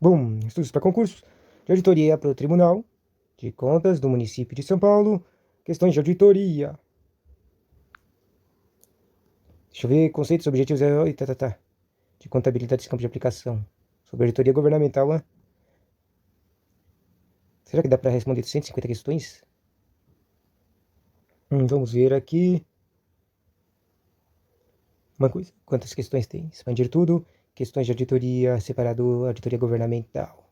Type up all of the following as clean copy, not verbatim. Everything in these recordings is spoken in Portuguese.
Bom, estudos para concursos de auditoria para o Tribunal de Contas do município de São Paulo. Questões de auditoria. Deixa eu ver. Conceitos, objetivos de contabilidade e campo de aplicação. Sobre auditoria governamental. Será que dá para responder 150 questões? Vamos ver aqui. Uma coisa. Quantas questões tem? Expandir tudo. Questões de auditoria separado, auditoria governamental.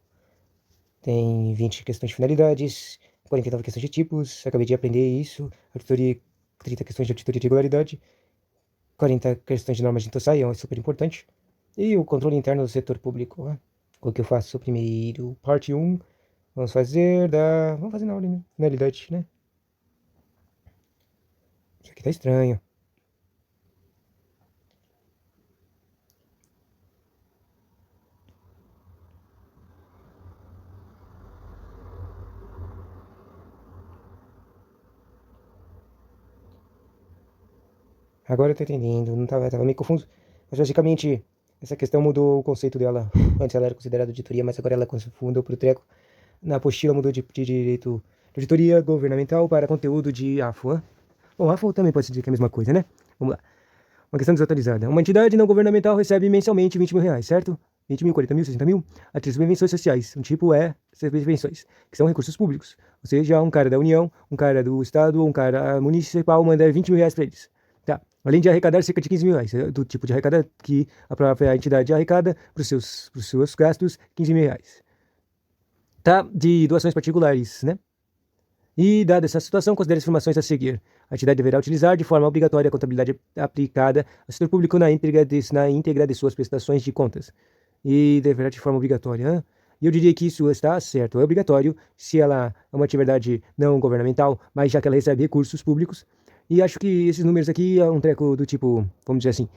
Tem 20 questões de finalidades, 49 questões de tipos, acabei de aprender isso. Auditoria, 30 questões de auditoria de regularidade, 40 questões de normas de TOSAI, é super importante. E o controle interno do setor público. O que eu faço primeiro? Parte 1, vamos fazer na ordem, né? Finalidade, né? Isso aqui tá estranho. Agora eu tô entendendo, não tava meio confuso. Mas basicamente, essa questão mudou o conceito dela. Antes ela era considerada auditoria, mas agora ela confundou pro treco. Na apostila mudou de direito de auditoria governamental para conteúdo de AFO. Bom, AFO também pode se dizer que é a mesma coisa, né? Vamos lá. Uma questão desatualizada. Uma entidade não governamental recebe mensalmente 20 mil reais, certo? 20 mil, 40 mil, 60 mil, a título de subvenções sociais. Um tipo é subvenções, que são recursos públicos. Ou seja, um cara da União, um cara do Estado, um cara municipal manda 20 mil reais para eles. Tá. Além de arrecadar cerca de 15 mil reais, do tipo de arrecada que a própria entidade arrecada para os seus gastos, 15 mil reais. Tá? De doações particulares, né? E, dada essa situação, considere as informações a seguir. A entidade deverá utilizar de forma obrigatória a contabilidade aplicada ao setor público na íntegra de suas prestações de contas. E deverá de forma obrigatória. E eu diria que isso está certo. É obrigatório se ela é uma atividade não governamental, mas já que ela recebe recursos públicos. E acho que esses números aqui é um treco do tipo, vamos dizer assim,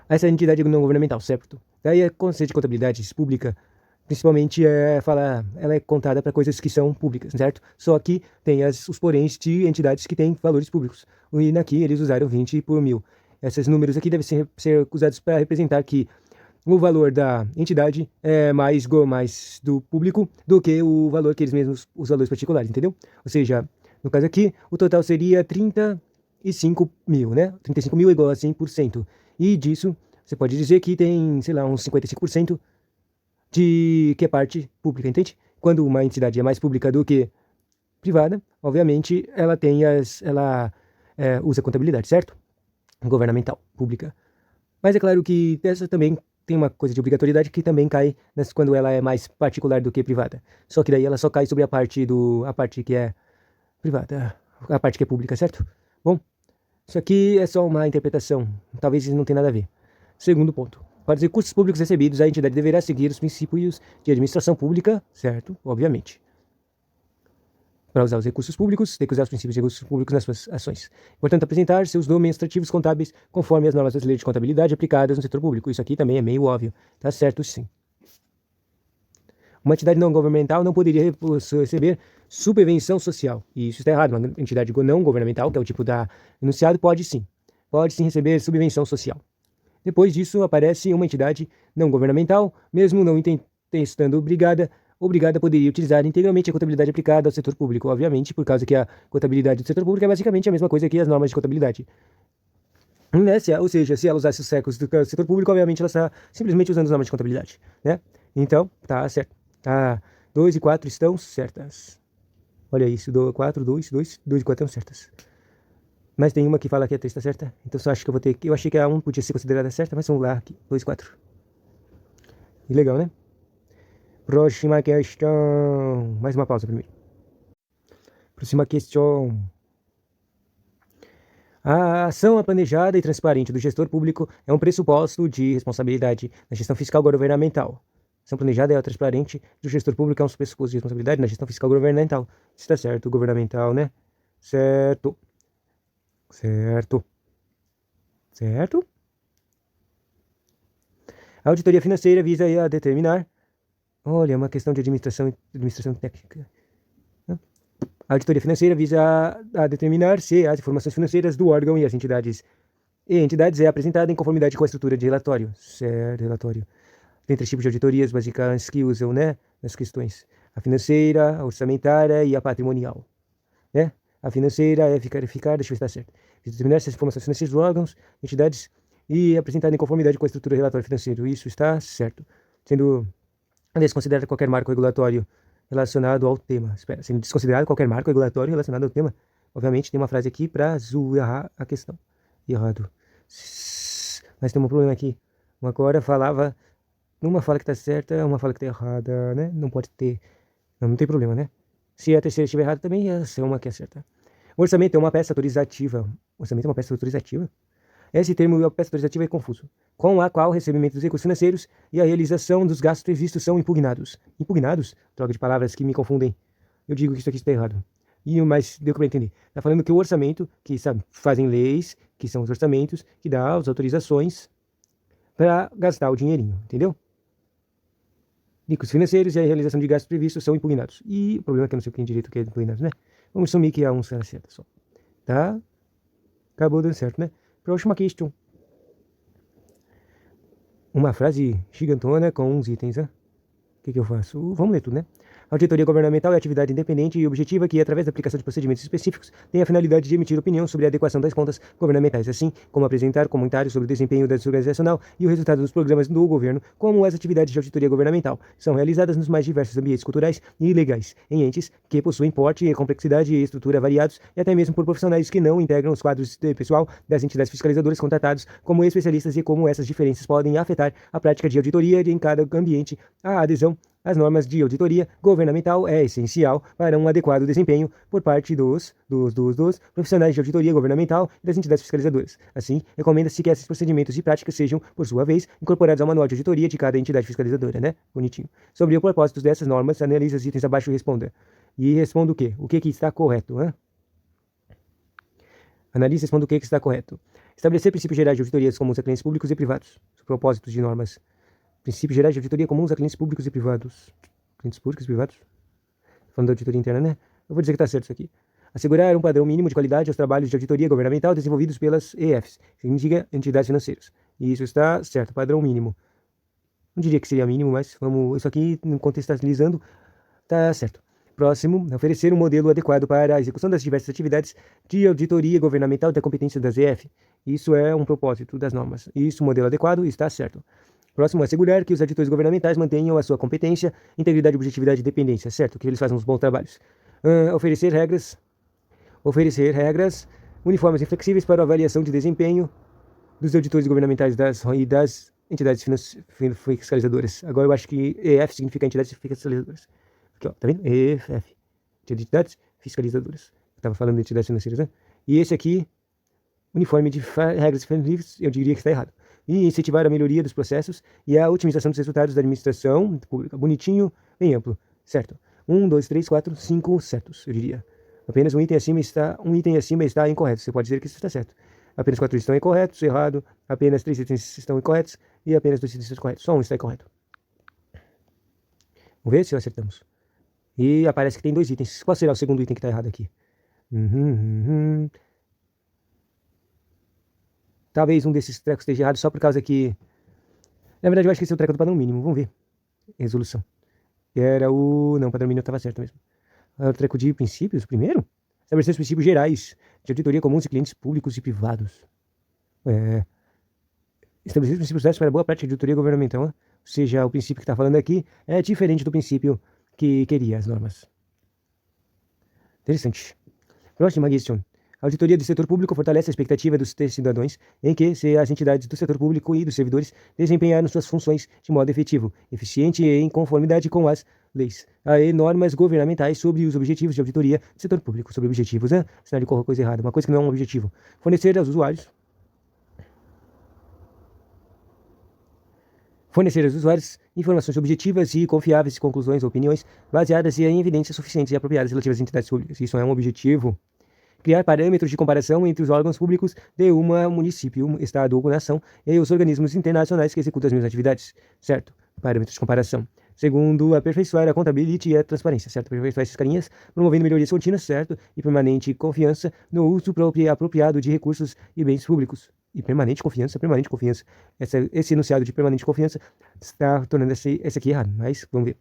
essa entidade não governamental, certo? Daí a conceito de contabilidade pública principalmente ela é contada para coisas que são públicas, certo? Só que tem os poréns de entidades que têm valores públicos. E aqui eles usaram 20 por mil. Esses números aqui devem ser usados para representar que o valor da entidade é mais do público do que o valor que eles mesmos, os valores particulares, entendeu? Ou seja, no caso aqui, o total seria 35 mil, né? 35 mil é igual a 100%. E disso, você pode dizer que tem, sei lá, uns 55% que é parte pública, entende? Quando uma entidade é mais pública do que privada, obviamente ela usa contabilidade, certo? Governamental, pública. Mas é claro que essa também tem uma coisa de obrigatoriedade que também cai quando ela é mais particular do que privada. Só que daí ela só cai sobre a parte que é privada, a parte que é pública, certo? Bom, isso aqui é só uma interpretação, talvez não tenha nada a ver. Segundo ponto. Para os recursos públicos recebidos, a entidade deverá seguir os princípios de administração pública, certo? Obviamente. Para usar os recursos públicos, tem que usar os princípios de recursos públicos nas suas ações. Portanto, apresentar seus demonstrativos contábeis conforme as normas brasileiras de contabilidade aplicadas no setor público. Isso aqui também é meio óbvio. Tá certo, sim. Uma entidade não governamental não poderia receber subvenção social. E isso está errado. Uma entidade não governamental, que é o tipo da enunciado, pode sim receber subvenção social. Depois disso, aparece uma entidade não governamental, mesmo não estando obrigada poderia utilizar integralmente a contabilidade aplicada ao setor público, obviamente, por causa que a contabilidade do setor público é basicamente a mesma coisa que as normas de contabilidade. Né? Ou seja, se ela usasse os séculos do setor público, obviamente ela está simplesmente usando as normas de contabilidade. Né? Então, tá certo. Tá, 2 e 4 estão certas. Olha isso, 4, 2 e 4 estão certas. Mas tem uma que fala que a 3 está certa. Então só acho que eu vou ter que. Eu achei que a 1 podia ser considerada certa, mas vamos lá aqui. 2, 4. E legal, né? Próxima questão. Mais uma pausa primeiro. Próxima questão. A ação planejada e transparente do gestor público é um pressuposto de responsabilidade na gestão fiscal governamental. A ação planejada e transparente do gestor público é um pressuposto de responsabilidade na gestão fiscal governamental. Está certo, governamental, né? Certo. A auditoria financeira visa a determinar. Olha, uma questão de administração técnica. A auditoria financeira visa a determinar se as informações financeiras do órgão e as entidades é apresentada em conformidade com a estrutura de relatório. Certo, relatório. Tem 3 tipos de auditorias básicas que usam, né, nas questões. A financeira, a orçamentária e a patrimonial, né? A financeira é verificar, deixa eu ver se está certo. Determinar se as informações financeiras dos órgãos, entidades e apresentar em conformidade com a estrutura relatório financeiro. Isso está certo. Sendo desconsiderado qualquer marco regulatório relacionado ao tema. Espera, sendo desconsiderado qualquer marco regulatório relacionado ao tema. Obviamente tem uma frase aqui para zoar a questão. Errado. Mas tem um problema aqui. Uma agora falava, uma fala que está certa, uma fala que está errada, né? Não pode ter, não tem problema, né? Se a terceira estiver errada também, essa é uma que é certa. O orçamento é uma peça autorizativa. O orçamento é uma peça autorizativa? Esse termo, a peça autorizativa, é confuso, com a qual o recebimento dos recursos financeiros e a realização dos gastos previstos são impugnados. Impugnados? Troca de palavras que me confundem. Eu digo que isso aqui está errado. Mas deu para entender. Está falando que o orçamento, que sabe, fazem leis, que são os orçamentos, que dá as autorizações para gastar o dinheirinho, entendeu? Recursos financeiros e a realização de gastos previstos são impugnados. E o problema é que eu não sei quem direito que é impugnado, né? Vamos assumir que a um será certa só. Tá? Acabou dando certo, né? Próxima questão. Uma frase gigantona com uns itens, né? O que eu faço? Vamos ler tudo, né? A auditoria governamental é atividade independente e objetiva que, através da aplicação de procedimentos específicos, tem a finalidade de emitir opinião sobre a adequação das contas governamentais, assim como apresentar comentários sobre o desempenho da organizacional e o resultado dos programas do governo, como as atividades de auditoria governamental são realizadas nos mais diversos ambientes culturais e legais, em entes que possuem porte, complexidade e estrutura variados, e até mesmo por profissionais que não integram os quadros de pessoal das entidades fiscalizadoras contratados como especialistas e como essas diferenças podem afetar a prática de auditoria em cada ambiente. A adesão às normas de auditoria governamental é essencial para um adequado desempenho por parte dos profissionais de auditoria governamental e das entidades fiscalizadoras. Assim, recomenda-se que esses procedimentos e práticas sejam, por sua vez, incorporados ao manual de auditoria de cada entidade fiscalizadora, né? Bonitinho. Sobre o propósito dessas normas, analise os itens abaixo e responda. E responda o quê? O que está correto, né? Analise e responda o que está correto. Estabelecer princípios gerais de auditorias comuns a clientes públicos e privados. Os propósitos de normas. Princípios gerais de auditoria comuns a clientes públicos e privados. Clientes públicos e privados? Falando da auditoria interna, né? Eu vou dizer que está certo isso aqui. Assegurar um padrão mínimo de qualidade aos trabalhos de auditoria governamental desenvolvidos pelas EFs, significa entidades financeiras. E isso está certo, padrão mínimo. Não diria que seria mínimo, mas vamos, isso aqui, contextualizando, está certo. Próximo, oferecer um modelo adequado para a execução das diversas atividades de auditoria governamental da competência das EF. Isso é um propósito das normas. Isso, modelo adequado, está certo. Próximo, assegurar que os auditores governamentais mantenham a sua competência, integridade, objetividade e dependência, certo? Que eles fazem uns bons trabalhos. Oferecer regras uniformes e flexíveis para a avaliação de desempenho dos auditores governamentais e das entidades fiscalizadoras. Agora eu acho que EF significa entidades fiscalizadoras. Aqui, ó, tá vendo? EF, entidades fiscalizadoras. Eu estava falando de entidades financeiras, né? E esse aqui, uniforme de regras flexíveis, eu diria que está errado. E incentivar a melhoria dos processos e a otimização dos resultados da administração pública. Bonitinho, bem amplo, certo? 1, 2, 3, 4, 5 certos, eu diria. Apenas um item acima está incorreto. Você pode dizer que isso está certo. Apenas 4 estão incorretos, errado. Apenas 3 itens estão incorretos e apenas 2 itens estão corretos. Só um está incorreto. Vamos ver se acertamos. E aparece que tem 2 itens. Qual será o segundo item que está errado aqui? Talvez um desses trecos esteja errado só por causa que... Na verdade, eu acho que esse é o treco do padrão mínimo. Vamos ver. Resolução. Era o... Não, o padrão mínimo estava certo mesmo. Era o treco de princípios, primeiro? Estabelecer os princípios gerais de auditoria comuns de clientes públicos e privados. Estabelecer os princípios gerais para a boa prática de auditoria governamental. Ou seja, o princípio que está falando aqui é diferente do princípio que queria as normas. Interessante. Próxima questão. A auditoria do setor público fortalece a expectativa dos cidadãos em que as entidades do setor público e dos servidores desempenharam suas funções de modo efetivo, eficiente e em conformidade com as leis e normas governamentais sobre os objetivos de auditoria do setor público. Sobre objetivos, né? Sinal de coisa errada, uma coisa que não é um objetivo. Fornecer aos usuários informações objetivas e confiáveis, conclusões ou opiniões baseadas em evidências suficientes e apropriadas relativas às entidades públicas. Isso é um objetivo. Criar parâmetros de comparação entre os órgãos públicos de um município, estado ou nação e os organismos internacionais que executam as mesmas atividades, certo? Parâmetros de comparação. Segundo, aperfeiçoar a contabilidade e a transparência, certo? Aperfeiçoar essas carinhas, promovendo melhorias contínuas, certo? E permanente confiança no uso apropriado de recursos e bens públicos. e permanente confiança, permanente confiança. Esse enunciado de permanente confiança está tornando esse aqui errado, mas vamos ver.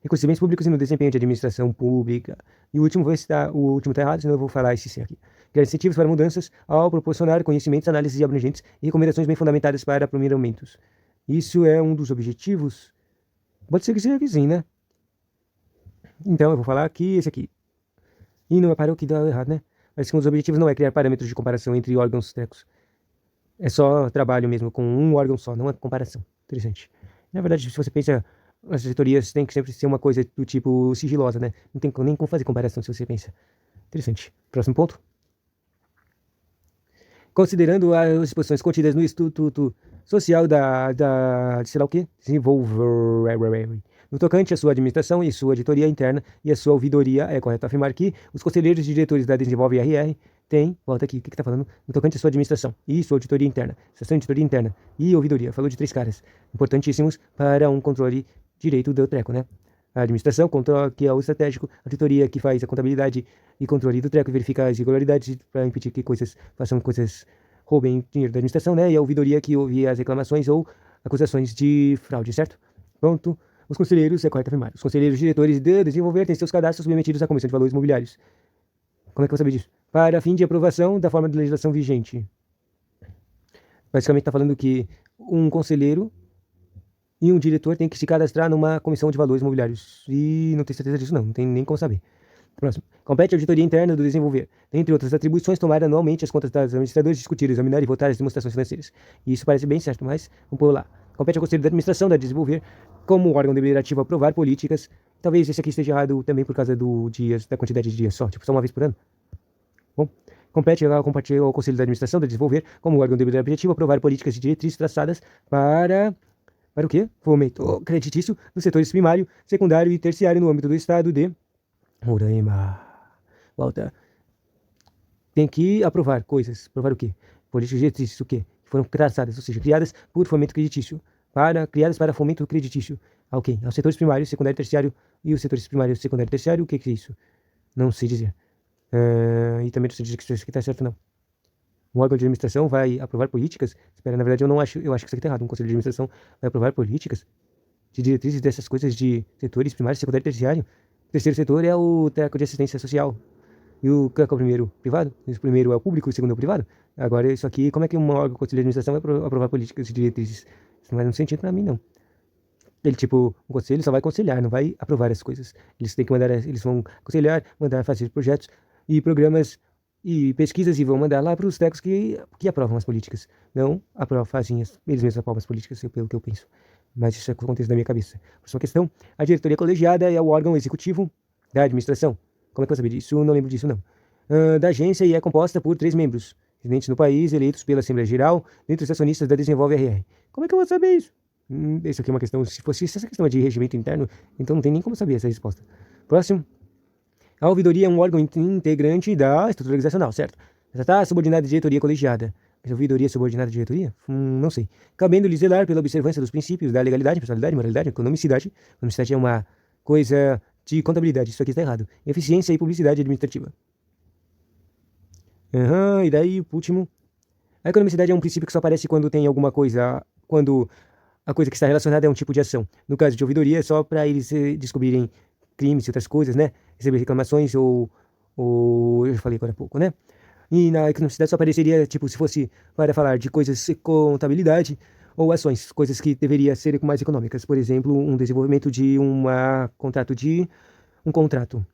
Recursos bens públicos e no desempenho de administração pública. E o último tá errado, senão eu vou falar esse aqui. Criar incentivos para mudanças ao proporcionar conhecimentos, análises abrangentes e recomendações bem fundamentadas para aprimoramentos. Isso é um dos objetivos? Pode ser que seja que sim, né? Então eu vou falar aqui esse aqui. E não é para o que dá errado, né? Mas que um dos objetivos não é criar parâmetros de comparação entre órgãos tecos. É só trabalho mesmo com um órgão só, não é comparação. Interessante. Na verdade, se você pensa, as editorias têm que sempre ser uma coisa do tipo sigilosa, né? Não tem nem como fazer comparação se você pensa. Interessante. Próximo ponto. Considerando as disposições contidas no Estatuto Social de sei lá o quê, desenvolver no tocante à sua administração e sua editoria interna e a sua ouvidoria, é correto afirmar que os conselheiros e diretores da Desenvolve RR têm, volta aqui, o que está falando? No tocante à sua administração e sua auditoria interna, sessão de auditoria interna e ouvidoria, falou de 3 caras, importantíssimos para um controle direito do treco, né? A administração, controle, que é o estratégico, a auditoria, que faz a contabilidade e controle do treco, verifica as irregularidades para impedir que façam coisas, roubem dinheiro da administração, né? E a ouvidoria, que ouve as reclamações ou acusações de fraude, certo? Pronto. Os conselheiros, é correto afirmar, os conselheiros diretores de desenvolver têm seus cadastros submetidos à Comissão de Valores Imobiliários. Como é que eu vou saber disso? Para fim de aprovação da forma de legislação vigente. Basicamente está falando que um conselheiro e um diretor tem que se cadastrar numa comissão de valores imobiliários. E não tenho certeza disso não tem nem como saber. Próximo. Compete à auditoria interna do desenvolver, dentre outras atribuições, tomar anualmente as contas dos administradores, discutir, examinar e votar as demonstrações financeiras. E isso parece bem certo, mas vamos pôr lá. Compete ao Conselho de Administração da Desenvolver, como órgão deliberativo, aprovar políticas. Talvez esse aqui esteja errado também por causa da quantidade de dias só, tipo só uma vez por ano. Bom, compete ao Conselho de Administração da Desenvolver, como órgão deliberativo, aprovar políticas e diretrizes traçadas para o quê? Fomento creditício nos setores primário, secundário e terciário no âmbito do Estado de Roraima. Volta. Tem que aprovar coisas. Aprovar o quê? Políticas diretrizes, o quê? Que foram traçadas, ou seja, criadas por fomento creditício. Criadas para fomento creditício. Ok. Aos setores primários, secundário e terciário. E os setores primário, secundário e terciário, o que é isso? Não sei dizer. E também não sei dizer que isso aqui está certo, não. Um órgão de administração vai aprovar políticas? Espera, na verdade eu acho que isso aqui está errado. Um conselho de administração vai aprovar políticas de diretrizes dessas coisas de setores primário, secundário e terciário. O terceiro setor é o treco de assistência social. E o que é o primeiro? Privado? O primeiro é o público e o segundo é o privado? Agora, isso aqui, como é que um órgão de conselho de administração vai aprovar políticas e diretrizes? Isso não faz sentido pra mim, não. Ele, tipo, o conselho só vai aconselhar, não vai aprovar as coisas. Eles têm que mandar, eles vão aconselhar, mandar fazer projetos e programas e pesquisas e vão mandar lá para os tecos que aprovam as políticas. Não fazem eles mesmos aprovam as políticas, pelo que eu penso. Mas isso é o que acontece na minha cabeça. Próxima questão. A diretoria colegiada é o órgão executivo da administração. Como é que eu sabia disso? Não lembro disso, não. Da agência e é composta por 3 membros, residentes no país, eleitos pela Assembleia Geral, dentre os acionistas da Desenvolve RR. Como é que eu vou saber isso? Isso aqui é uma questão, se essa questão é de regimento interno, então não tem nem como saber essa resposta. Próximo. A ouvidoria é um órgão integrante da estrutura organizacional, certo? Essa está subordinada à diretoria colegiada. Mas a ouvidoria é subordinada à diretoria? Não sei. Cabendo-lhe zelar pela observância dos princípios da legalidade, personalidade, moralidade, economicidade. Economicidade é uma coisa de contabilidade, isso aqui está errado. Eficiência e publicidade administrativa. E daí, o último. A economicidade é um princípio que só aparece quando tem alguma coisa, quando a coisa que está relacionada é um tipo de ação. No caso de ouvidoria, é só para eles descobrirem crimes e outras coisas, né? Receber reclamações ou eu já falei agora há pouco, né? E na economicidade só apareceria, tipo, se fosse para falar de coisas de contabilidade ou ações, coisas que deveriam ser mais econômicas. Por exemplo, um desenvolvimento de um contrato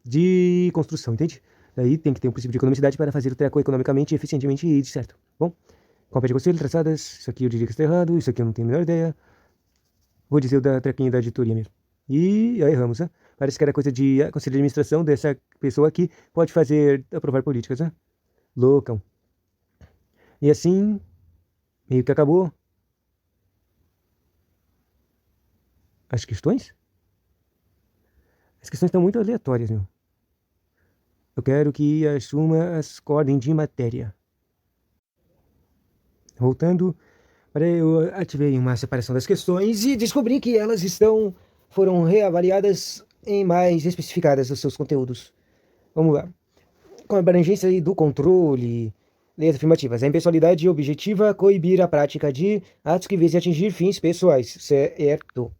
de construção, entende? Daí tem que ter um princípio de economicidade para fazer o treco economicamente, eficientemente e de certo. Bom, cópia de conselho, traçadas, isso aqui eu diria que está errado, isso aqui eu não tenho a menor ideia. Vou dizer o da trequinha da editoria mesmo. E aí erramos, né? Parece que era coisa de conselho de administração dessa pessoa aqui, pode aprovar políticas, né? Loucão. E assim, meio que acabou as questões. As questões estão muito aleatórias, meu. Eu quero que assuma as ordens de matéria. Voltando, eu ativei uma separação das questões e descobri que elas foram reavaliadas e mais especificadas os seus conteúdos. Vamos lá. Com a abrangência do controle, Letras afirmativas. A impessoalidade objetiva coibir a prática de atos que visem atingir fins pessoais. Certo.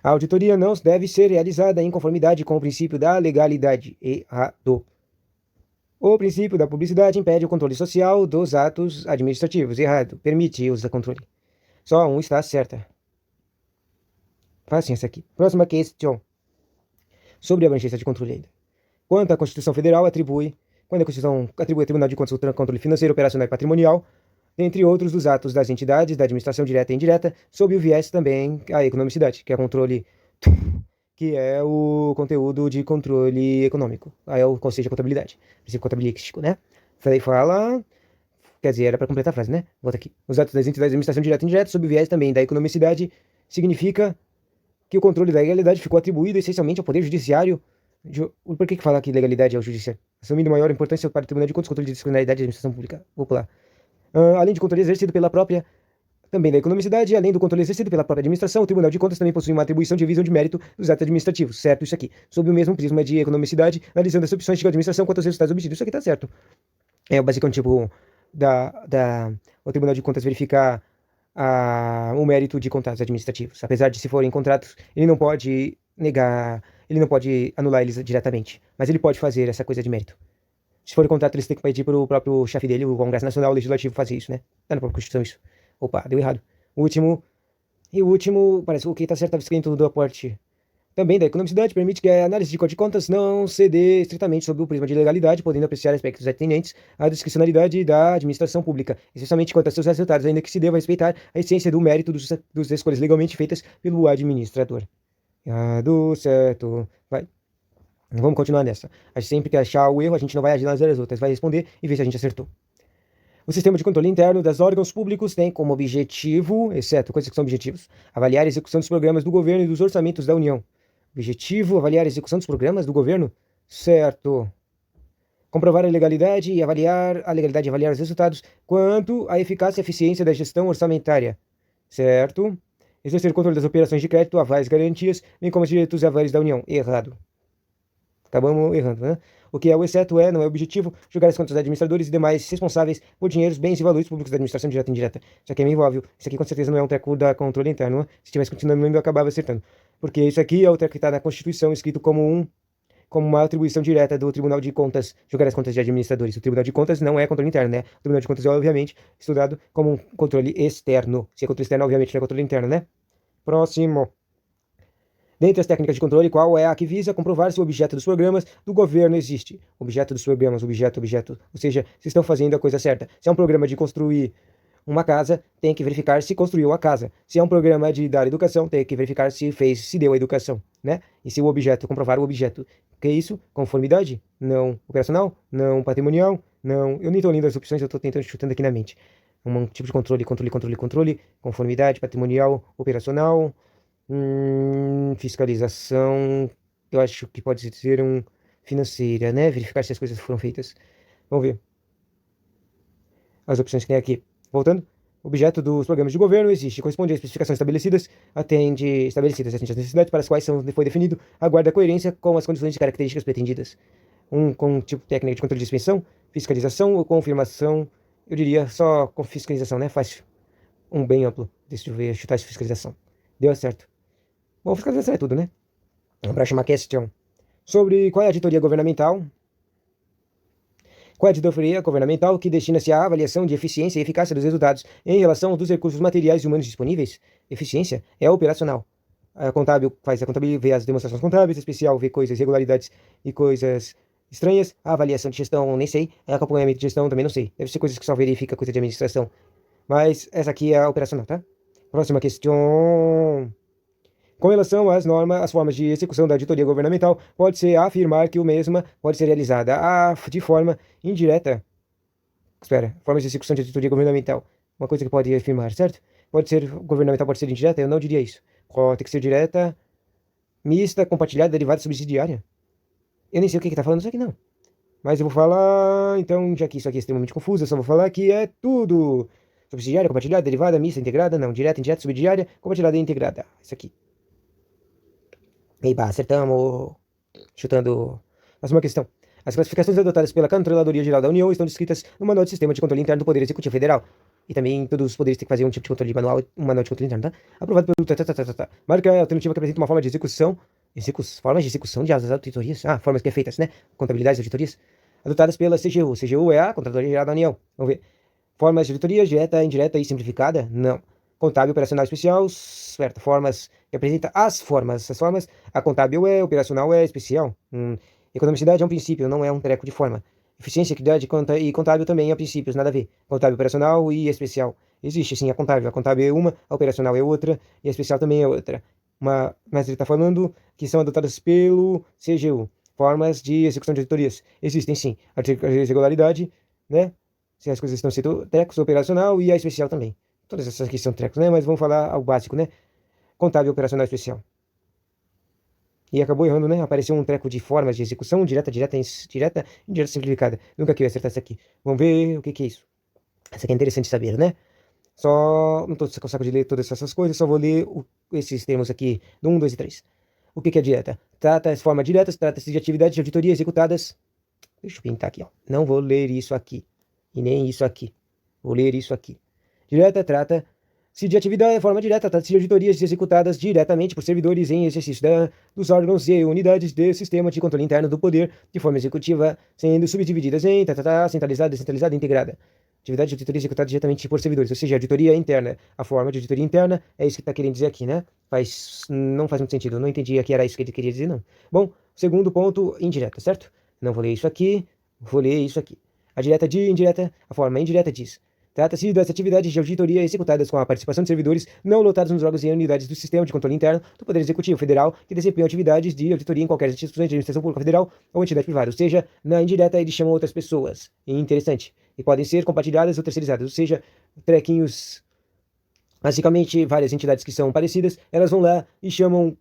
A auditoria não deve ser realizada em conformidade com o princípio da legalidade. Errado. O princípio da publicidade impede o controle social dos atos administrativos. Errado. Permite o controle. Só um está certa. Facinho essa aqui. Próxima questão. Sobre a abrangência de controle ainda. Quanto a Constituição Federal atribui, quando a Constituição atribui ao Tribunal de Contas o controle financeiro, operacional e patrimonial, dentre outros dos atos das entidades da administração direta e indireta, sob o viés também a economicidade, que é controle, que é o conteúdo de controle econômico, aí é o conceito de contabilidade, princípio contabilístico, né? Isso daí fala, quer dizer, era para completar a frase, né? Volta aqui. Os atos das entidades da administração direta e indireta, sob o viés também da economicidade, significa que o controle da legalidade ficou atribuído essencialmente ao Poder Judiciário. Por que falar que legalidade é o Judiciário? Assumindo maior importância para o Tribunal de Contas, controle de disciplinaridade da administração pública. Vou pular. Além de controle exercido pela própria, também da economicidade, além do controle exercido pela própria administração, o Tribunal de Contas também possui uma atribuição de revisão de mérito dos atos administrativos. Certo, isso aqui. Sob o mesmo prisma de economicidade, analisando as opções de administração quanto aos resultados obtidos. Isso aqui tá certo. É basicamente tipo o Tribunal de Contas verificar o mérito de contratos administrativos. Apesar de, se forem contratos, ele não pode negar, ele não pode anular eles diretamente, mas ele pode fazer essa coisa de mérito. Se for contrato, eles têm que pedir para o próprio chefe dele, o Congresso Nacional, o Legislativo, fazer isso, né? Tá na própria Constituição isso. Opa, deu errado. O último, parece que o que está certo, está escrito do aporte também da economicidade, permite que a análise de Código de Contas não se dê estritamente sob o prisma de legalidade, podendo apreciar aspectos atendentes à discricionalidade da administração pública, especialmente quanto a seus resultados, ainda que se deva respeitar a essência do mérito dos escolhas legalmente feitas pelo administrador. Errado, certo. Vai. Vamos continuar nessa. A gente sempre que achar o erro, a gente não vai agir nas áreas outras, vai responder e ver se a gente acertou. O sistema de controle interno dos órgãos públicos tem como objetivo, exceto coisas que são objetivos, avaliar a execução dos programas do governo e dos orçamentos da União. Objetivo, avaliar a execução dos programas do governo? Certo. Comprovar a legalidade e avaliar os resultados quanto à eficácia e eficiência da gestão orçamentária. Certo. Exercer o controle das operações de crédito, avais, garantias, bem como os direitos e avais da União. Errado. Acabamos errando, né? O que é o exceto não é objetivo, julgar as contas dos administradores e demais responsáveis por dinheiros, bens e valores públicos da administração direta e indireta. Isso aqui é meio óbvio. Isso aqui com certeza não é um treco da controle interno, né? Se tivesse continuando eu acabava acertando. Porque isso aqui é o treco que está na Constituição, escrito como uma atribuição direta do Tribunal de Contas, julgar as contas de administradores. O Tribunal de Contas não é controle interno, né? O Tribunal de Contas é, obviamente, estudado como um controle externo. Se é controle externo, obviamente, não é controle interno, né? Próximo. Dentre as técnicas de controle, qual é a que visa comprovar se o objeto dos programas do governo existe? Objeto dos programas, objeto. Ou seja, se estão fazendo a coisa certa. Se é um programa de construir uma casa, tem que verificar se construiu a casa. Se é um programa de dar educação, tem que verificar se deu a educação, né? E se o objeto, comprovar o objeto. Que é isso? Conformidade? Não. Operacional? Não. Patrimonial? Não. Eu nem estou lendo as opções, eu estou chutando aqui na mente. Um tipo de controle. Conformidade, patrimonial, operacional... fiscalização, eu acho que pode ser financeira, né? Verificar se as coisas foram feitas. Vamos ver as opções que tem aqui. Voltando, objeto dos programas de governo existe, corresponde às especificações atende às necessidades para as quais foi definido, aguarda a coerência com as condições e características pretendidas. Com tipo técnica de controle de suspensão, fiscalização ou confirmação, eu diria só com fiscalização, né? Fácil. Bem amplo. Deixa eu ver, chutar essa fiscalização. Deu certo. Bom, fiscalização é tudo, né? Para chamar questão. Sobre qual é a auditoria governamental? Qual é a auditoria governamental que destina-se à avaliação de eficiência e eficácia dos resultados em relação aos recursos materiais e humanos disponíveis? Eficiência é operacional. A contábil faz a contabilidade, vê as demonstrações contábeis, a especial vê coisas, irregularidades e coisas estranhas. A avaliação de gestão, nem sei. A acompanhamento de gestão, também não sei. Deve ser coisas que só verifica coisa de administração. Mas essa aqui é a operacional, tá? Próxima questão. Com relação às formas de execução da auditoria governamental, pode-se afirmar que o mesma pode ser realizada de forma indireta. Espera, formas de execução de auditoria governamental. Uma coisa que pode afirmar, certo? Governamental pode ser indireta? Eu não diria isso. Tem que ser direta, mista, compartilhada, derivada, subsidiária. Eu nem sei o que está falando isso aqui, não. Mas eu vou falar, então, já que isso aqui é extremamente confuso, eu só vou falar que é tudo. Subsidiária, compartilhada, derivada, mista, integrada, não. Direta, indireta, subsidiária, compartilhada e integrada. Isso aqui. Eba, acertamos. Chutando. Mais uma questão. As classificações adotadas pela Controladoria Geral da União estão descritas no Manual de Sistema de Controle Interno do Poder Executivo Federal. E também todos os poderes têm que fazer um tipo de controle manual, um manual de controle interno, tá? Aprovado pelo. Marca a alternativa que apresenta uma forma de execução. Formas de execução de as auditorias. Formas que é feitas, né? Contabilidades e auditorias. Adotadas pela CGU. CGU é a Controladoria Geral da União. Vamos ver. Formas de auditoria, direta, indireta e simplificada? Não. Contábil operacional especial, certo. Formas que apresenta as formas. As formas, a contábil é, operacional é especial. Economicidade é um princípio, não é um treco de forma. Eficiência, equidade e contábil também é princípios, nada a ver. Contábil operacional e especial. Existe sim a contábil. A contábil é uma, a operacional é outra e a especial também é outra. Mas ele está falando que são adotadas pelo CGU. Formas de execução de auditorias. Existem sim. A irregularidade, né? Se as coisas estão sendo trecos, operacional e a especial também. Todas essas aqui são trecos, né? Mas vamos falar ao básico, né? Contábil operacional especial. E acabou errando, né? Apareceu um treco de formas de execução, direta, indireta simplificada. Nunca que eu ia acertar isso aqui. Vamos ver o que é isso. Isso aqui é interessante saber, né? Não estou com saco de ler todas essas coisas, só vou ler esses termos aqui, do 1, 2 e 3. O que é direta? Trata-se de formas diretas, trata-se de atividades de auditoria executadas. Deixa eu pintar aqui, ó. Não vou ler isso aqui. E nem isso aqui. Vou ler isso aqui. Direta trata-se de atividade de forma direta, trata-se de auditorias executadas diretamente por servidores em exercício dos órgãos e unidades de sistema de controle interno do poder, de forma executiva, sendo subdivididas em centralizada, descentralizada e integrada. Atividade de auditoria executada diretamente por servidores, ou seja, auditoria interna. A forma de auditoria interna é isso que está querendo dizer aqui, né? Não faz muito sentido, eu não entendi que era isso que ele queria dizer, não. Bom, segundo ponto, indireta, certo? Não vou ler isso aqui, vou ler isso aqui. A direta de indireta, a forma indireta diz: trata-se das atividades de auditoria executadas com a participação de servidores não lotados nos órgãos e unidades do Sistema de Controle Interno do Poder Executivo Federal que desempenham atividades de auditoria em qualquer instituição de administração pública federal ou entidade privada. Ou seja, na indireta eles chamam outras pessoas. Interessante. E podem ser compartilhadas ou terceirizadas. Ou seja, trequinhos, basicamente várias entidades que são parecidas, elas vão lá e chamam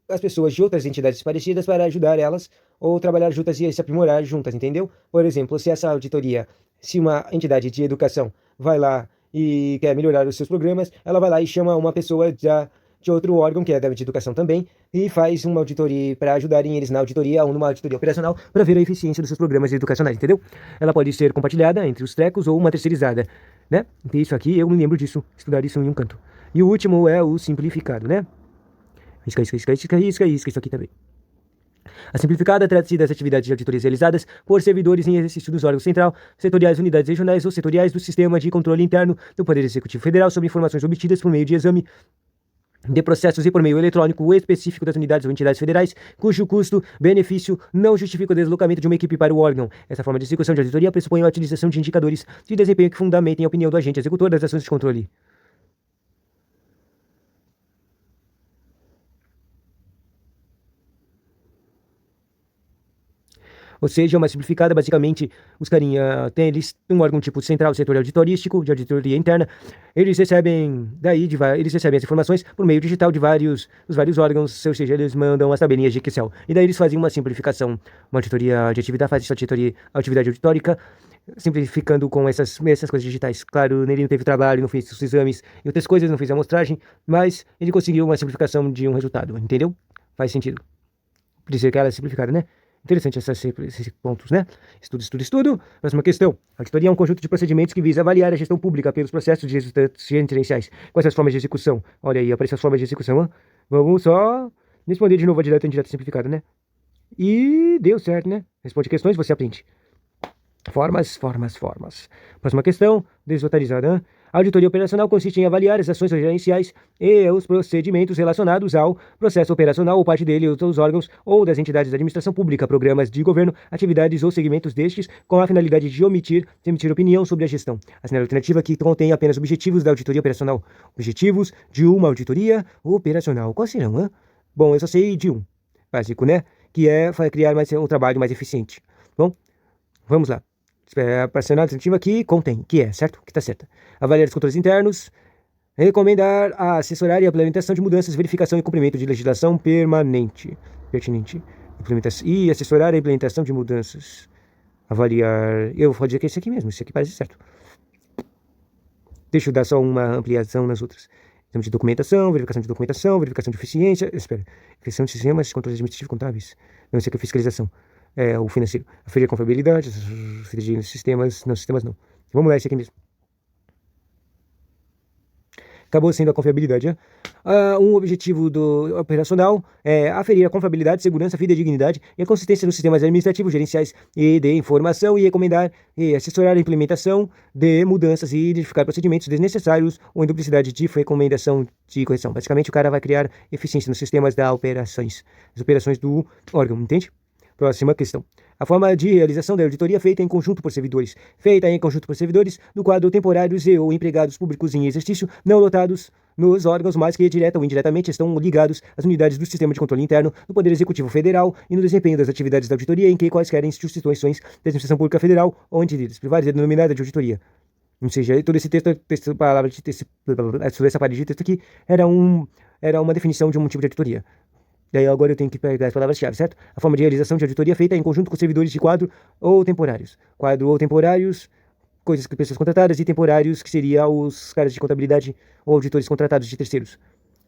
as pessoas de outras entidades parecidas para ajudar elas ou trabalhar juntas e se aprimorar juntas, entendeu? Por exemplo, se uma entidade de educação vai lá e quer melhorar os seus programas, ela vai lá e chama uma pessoa de outro órgão, que é da de educação também, e faz uma auditoria para ajudarem eles na auditoria ou numa auditoria operacional para ver a eficiência dos seus programas educacionais, entendeu? Ela pode ser compartilhada entre os trecos ou uma terceirizada, né? Então, isso aqui, eu me lembro disso, estudar isso em um canto. E o último é o simplificado, né? Isso aqui também. A simplificada trata-se das atividades de auditoria realizadas por servidores em exercício dos órgãos central, setoriais, unidades regionais ou setoriais do Sistema de Controle Interno do Poder Executivo Federal sobre informações obtidas por meio de exame de processos e por meio eletrônico específico das unidades ou entidades federais, cujo custo-benefício não justifica o deslocamento de uma equipe para o órgão. Essa forma de execução de auditoria pressupõe a utilização de indicadores de desempenho que fundamentem a opinião do agente executor das ações de controle. Ou seja, uma simplificada, basicamente, os carinha tem eles um órgão tipo central, setor auditorístico, de auditoria interna, eles recebem as informações por meio digital dos vários órgãos, ou seja, eles mandam as tabelinhas de Excel. E daí eles fazem uma simplificação, uma auditoria de atividade, faz essa atividade auditórica, simplificando com essas coisas digitais. Claro, ele não teve trabalho, não fez os exames e outras coisas, não fez a amostragem, mas ele conseguiu uma simplificação de um resultado, entendeu? Faz sentido. Por isso que ela é simplificada, né? Interessante esses pontos, né? Estudo. Próxima questão. A auditoria é um conjunto de procedimentos que visa avaliar a gestão pública pelos processos de resultados gerenciais. Quais são as formas de execução? Olha aí, aparecem as formas de execução. Hein? Vamos só responder de novo a direta e indireta simplificada, né? E deu certo, né? Responde questões, você aprende. Formas. Próxima questão, desvotalizada. A auditoria operacional consiste em avaliar as ações gerenciais e os procedimentos relacionados ao processo operacional ou parte dele, ou dos órgãos ou das entidades da administração pública, programas de governo, atividades ou segmentos destes, com a finalidade de emitir opinião sobre a gestão. A cenário alternativa aqui contém apenas objetivos da auditoria operacional. Objetivos de uma auditoria operacional. Quais serão, hein? Bom, eu só sei de um, básico, né? Que é criar um trabalho mais eficiente. Bom, vamos lá. A cenário alternativa aqui contém, que é, certo? Que está certa. Avaliar os controles internos, recomendar, assessorar e a implementação de mudanças, verificação e cumprimento de legislação pertinente. E assessorar a implementação de mudanças. Avaliar, eu vou dizer que é esse aqui mesmo, esse aqui parece certo. Deixa eu dar só uma ampliação nas outras. Exame de documentação, verificação de eficiência, verificação de sistemas, controles administrativos contábeis. Não, isso aqui é fiscalização. o financeiro. Aferir a confiabilidade, aferir sistemas, não, sistemas não. Vamos lá, esse aqui mesmo. Acabou sendo a confiabilidade, né? Um objetivo do operacional é aferir a confiabilidade, segurança, fidedignidade e a consistência dos sistemas administrativos, gerenciais e de informação e recomendar e assessorar a implementação de mudanças e identificar procedimentos desnecessários ou em duplicidade de recomendação de correção. Basicamente, o cara vai criar eficiência nos sistemas das operações do órgão, entende? Próxima questão. A forma de realização da auditoria feita em conjunto por servidores. Feita em conjunto por servidores do quadro temporários e ou empregados públicos em exercício não lotados nos órgãos, mas que direta ou indiretamente estão ligados às unidades do Sistema de Controle Interno do Poder Executivo Federal e no desempenho das atividades da auditoria em que quaisquer instituições da Administração Pública Federal ou entidades privadas é denominada de auditoria. Ou seja, todo esse palavra de texto, essa parte de texto aqui era uma definição de um tipo de auditoria. Daí agora eu tenho que pegar as palavras-chave, certo? A forma de realização de auditoria feita em conjunto com servidores de quadro ou temporários. Quadro ou temporários, coisas que pessoas contratadas, e temporários, que seria os caras de contabilidade ou auditores contratados de terceiros.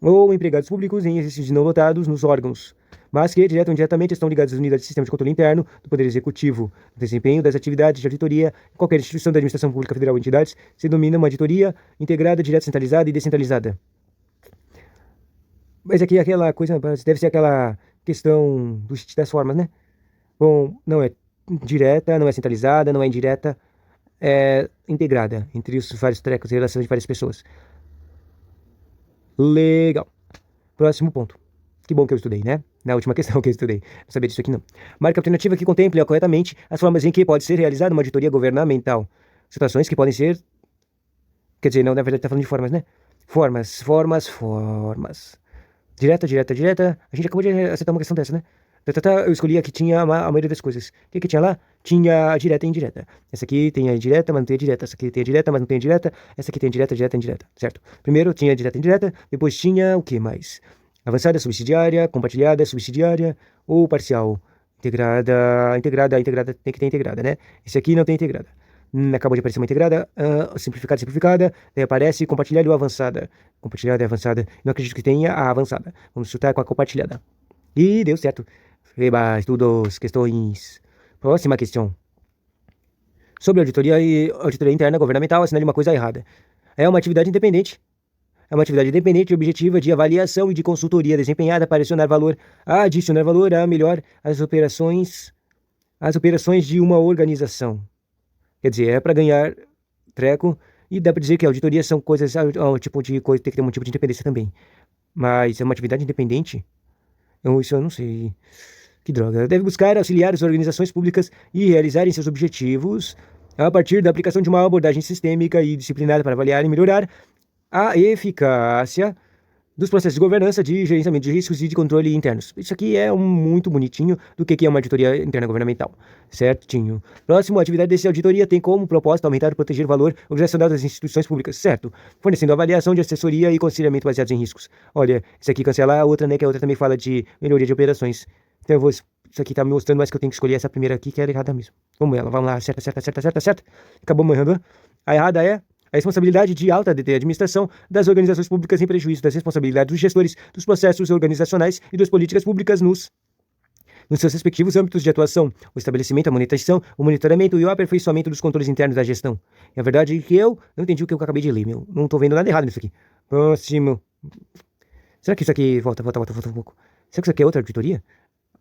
Ou empregados públicos em exercícios não lotados nos órgãos, mas que, direto ou indiretamente, estão ligados às unidades de sistema de controle interno do Poder Executivo. O desempenho das atividades de auditoria em qualquer instituição da Administração Pública Federal ou entidades se denomina uma auditoria integrada, direta, centralizada e descentralizada. Mas aqui aquela coisa, deve ser aquela questão das formas, né? Bom, não é direta, não é centralizada, não é indireta, é integrada entre os vários trecos e relações de várias pessoas. Legal. Próximo ponto. Que bom que eu estudei, né? Na última questão que eu estudei. Não sabia disso aqui, não. Marca alternativa que contemple corretamente as formas em que pode ser realizada uma auditoria governamental. Situações que podem ser... Quer dizer, não, na verdade tá falando de formas, né? Formas. Direta. A gente acabou de acertar uma questão dessa, né? Eu escolhi a que tinha a maioria das coisas. O que tinha lá? Tinha a direta e indireta. Essa aqui tem a indireta, mas não tem a direta. Essa aqui tem a direta, mas não tem a direta. Essa aqui tem a direta, direta e indireta. Certo? Primeiro tinha a direta e indireta. Depois tinha o que mais? Avançada, subsidiária, compartilhada, subsidiária ou parcial. Integrada tem que ter integrada, né? Esse aqui não tem integrada. Acabou de aparecer uma integrada, simplificada, daí aparece compartilhada ou avançada. Compartilhada e avançada. Não acredito que tenha a avançada. Vamos chutar com a compartilhada. E deu certo. Eba, estudos, questões. Próxima questão. Sobre auditoria interna governamental, assinale uma coisa errada. É uma atividade independente. É uma atividade independente e objetiva de avaliação e de consultoria desempenhada para adicionar valor a melhor as operações de uma organização. Quer dizer, é para ganhar treco, e dá para dizer que auditoria são coisas, tipo de coisa, tem que ter um tipo de independência também. Mas é uma atividade independente? Isso eu não sei. Que droga. Deve buscar auxiliar as organizações públicas e realizarem seus objetivos a partir da aplicação de uma abordagem sistêmica e disciplinada para avaliar e melhorar a eficácia dos processos de governança, de gerenciamento de riscos e de controle internos. Isso aqui é muito bonitinho do que é uma auditoria interna governamental. Certinho. Próximo, a atividade dessa auditoria tem como propósito aumentar e proteger o valor organizacional das instituições públicas. Certo. Fornecendo avaliação de assessoria e aconselhamento baseados em riscos. Olha, isso aqui cancela a outra, né? Que a outra também fala de melhoria de operações. Então isso aqui tá me mostrando mais que eu tenho que escolher essa primeira aqui, que era errada mesmo. Vamos lá. Certa. Acabamos errando. A errada é a responsabilidade de alta administração das organizações públicas em prejuízo das responsabilidades dos gestores dos processos organizacionais e das políticas públicas nos seus respectivos âmbitos de atuação, o estabelecimento, a monetização, o monitoramento e o aperfeiçoamento dos controles internos da gestão. É verdade que eu não entendi o que eu acabei de ler, meu. Não tô vendo nada errado nisso aqui. Próximo. Será que isso aqui... Volta um pouco. Será que isso aqui é outra auditoria?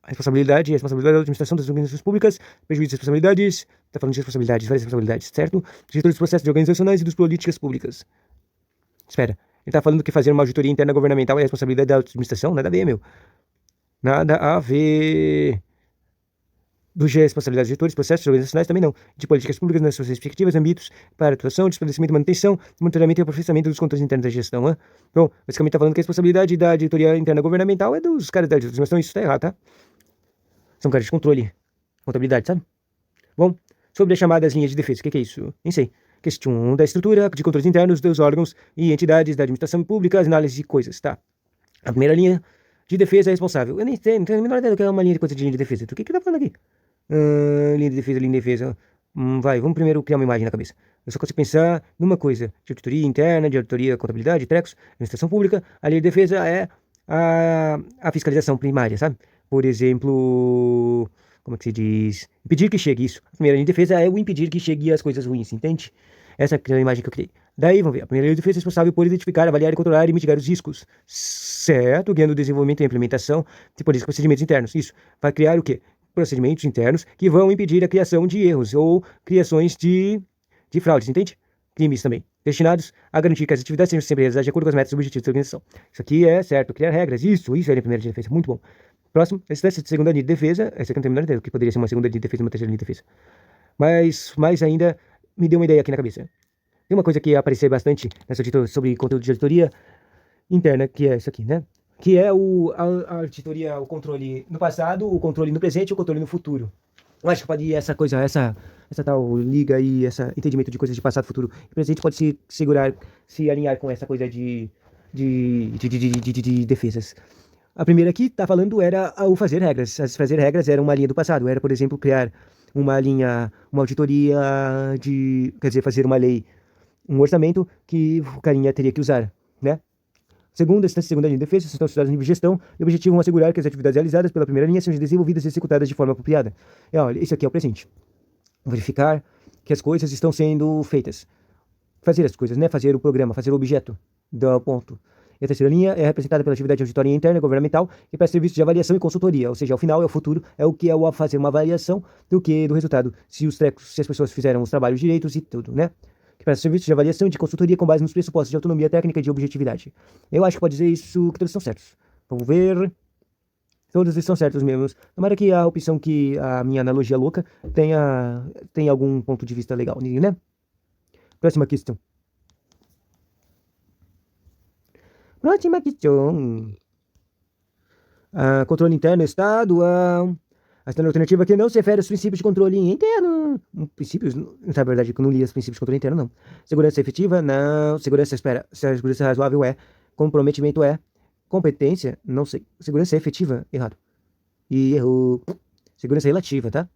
A responsabilidade da administração das organizações públicas, prejuízo de responsabilidades, está falando de responsabilidades, várias responsabilidades, certo? Gestores dos processos organizacionais e das políticas públicas. Espera, ele está falando que fazer uma auditoria interna governamental é responsabilidade da administração? Nada a ver, meu. Nada a ver. Dos responsabilidades de gestores, processos organizacionais também não. De políticas públicas nas suas respectivas âmbitos para atuação, de estabelecimento e manutenção, monitoramento e aperfeiçoamento dos controles internos da gestão. Hein? Bom, basicamente está falando que a responsabilidade da auditoria interna governamental é dos caras da administração. Isso está errado, tá? São caras de controle, contabilidade, sabe? Bom, sobre as chamadas linhas de defesa, o que é isso? Nem sei. Questão da estrutura de controles internos dos órgãos e entidades da administração pública, análise de coisas, tá? A primeira linha de defesa é responsável. Eu nem sei, não tenho a menor ideia do que é uma linha de linha de defesa. O que tá falando aqui? Linha de defesa. Vamos primeiro criar uma imagem na cabeça. Eu só consigo pensar numa coisa. De auditoria interna, de auditoria, contabilidade, trecos, administração pública. A linha de defesa é a fiscalização primária, sabe? Por exemplo, como é que se diz? Impedir que chegue isso. A primeira linha de defesa é o impedir que chegue as coisas ruins, entende? Essa é a imagem que eu criei. Daí, vamos ver. A primeira linha de defesa é responsável por identificar, avaliar, controlar e mitigar os riscos. Certo? Guiando o desenvolvimento e a implementação de procedimentos internos. Isso. Vai criar o quê? Procedimentos internos que vão impedir a criação de erros ou criações de fraudes, entende? Crimes também. Destinados a garantir que as atividades sejam sempre realizadas de acordo com as metas e objetivos da organização. Isso aqui é certo. Criar regras. Isso é a primeira linha de defesa. Muito bom. Próximo, a existência de segunda linha de defesa. Essa aqui não tem a menor ideia do que poderia ser uma segunda linha de defesa e uma terceira linha de defesa. Mas mais ainda, me deu uma ideia aqui na cabeça. Tem uma coisa que ia aparecer bastante nessa auditoria sobre conteúdo de auditoria interna, que é isso aqui, né? Que é a auditoria, o controle no passado, o controle no presente e o controle no futuro. Eu acho que pode ir essa coisa, essa tal liga aí, esse entendimento de coisas de passado, futuro e presente pode se alinhar com essa coisa de defesas. A primeira aqui tá falando era o fazer regras. As fazer regras era uma linha do passado. Era, por exemplo, criar uma auditoria quer dizer, fazer uma lei, um orçamento que o carinha teria que usar, né? Segunda linha de defesa, estão estudadas no nível de gestão e objetivos assegurar que as atividades realizadas pela primeira linha sejam desenvolvidas e executadas de forma apropriada. Olha, isso aqui é o presente. Verificar que as coisas estão sendo feitas. Fazer as coisas, né? Fazer o programa, fazer o objeto do ponto. E a terceira linha é representada pela atividade de auditoria interna e governamental, que presta serviços de avaliação e consultoria. Ou seja, ao final, é o futuro, é o que é o fazer uma avaliação do resultado. Se as pessoas fizeram os trabalhos direitos e tudo, né? Que presta serviços de avaliação e de consultoria com base nos pressupostos de autonomia técnica e de objetividade. Eu acho que pode dizer isso, que todos estão certos. Vamos ver. Todos estão certos mesmo. Tomara que a opção que a minha analogia louca tenha algum ponto de vista legal, né? Próxima questão. Próxima questão. Controle interno estadual. A segunda alternativa aqui não se refere aos princípios de controle interno. Princípios, na verdade, eu não li os princípios de controle interno, não. Segurança efetiva, não. Segurança razoável é. Comprometimento é. Competência, não sei. Segurança efetiva, errado. E errou. Segurança relativa, tá?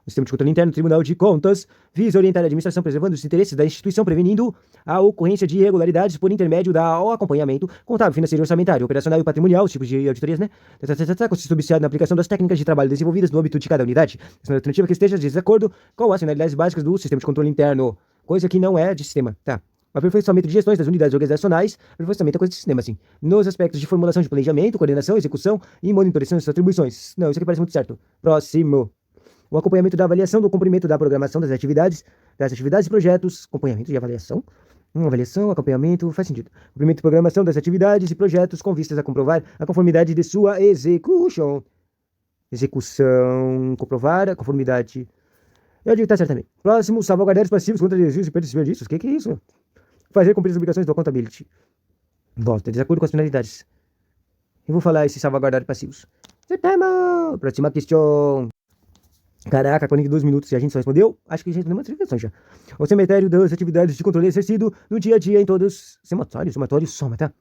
O sistema de controle interno, Tribunal de Contas, visa orientar a administração preservando os interesses da instituição, prevenindo a ocorrência de irregularidades por intermédio do acompanhamento contábil, financeiro, orçamentário, operacional e patrimonial, os tipos de auditorias, né? Consiste subsidiado na aplicação das técnicas de trabalho desenvolvidas no âmbito de cada unidade. Essa é uma alternativa que esteja de desacordo com as finalidades básicas do sistema de controle interno, coisa que não é de sistema, tá? O aperfeiçoamento de gestões das unidades organizacionais, aperfeiçoamento é coisa de sistema, assim, nos aspectos de formulação de planejamento, coordenação, execução e monitoração das atribuições. Não, isso aqui parece muito certo. Próximo. O acompanhamento da avaliação do cumprimento da programação das atividades e projetos. Acompanhamento de avaliação. Avaliação, acompanhamento, faz sentido. Cumprimento e programação das atividades e projetos com vistas a comprovar a conformidade de sua execução. Execução, comprovar a conformidade. Eu digo que tá certo também. Próximo, salvaguardar os passivos contra desvios e desperdícios. O que é isso? Fazer cumprir as obrigações do accountability. Volta, desacordo com as finalidades. Eu vou falar esse salvaguardar passivos. Setembro! Próxima questão. Caraca, 42 minutos e a gente só respondeu? Acho que a gente respondeu uma questão já. O cemitério das atividades de controle exercido no dia a dia em todos... Somatório, soma, tá?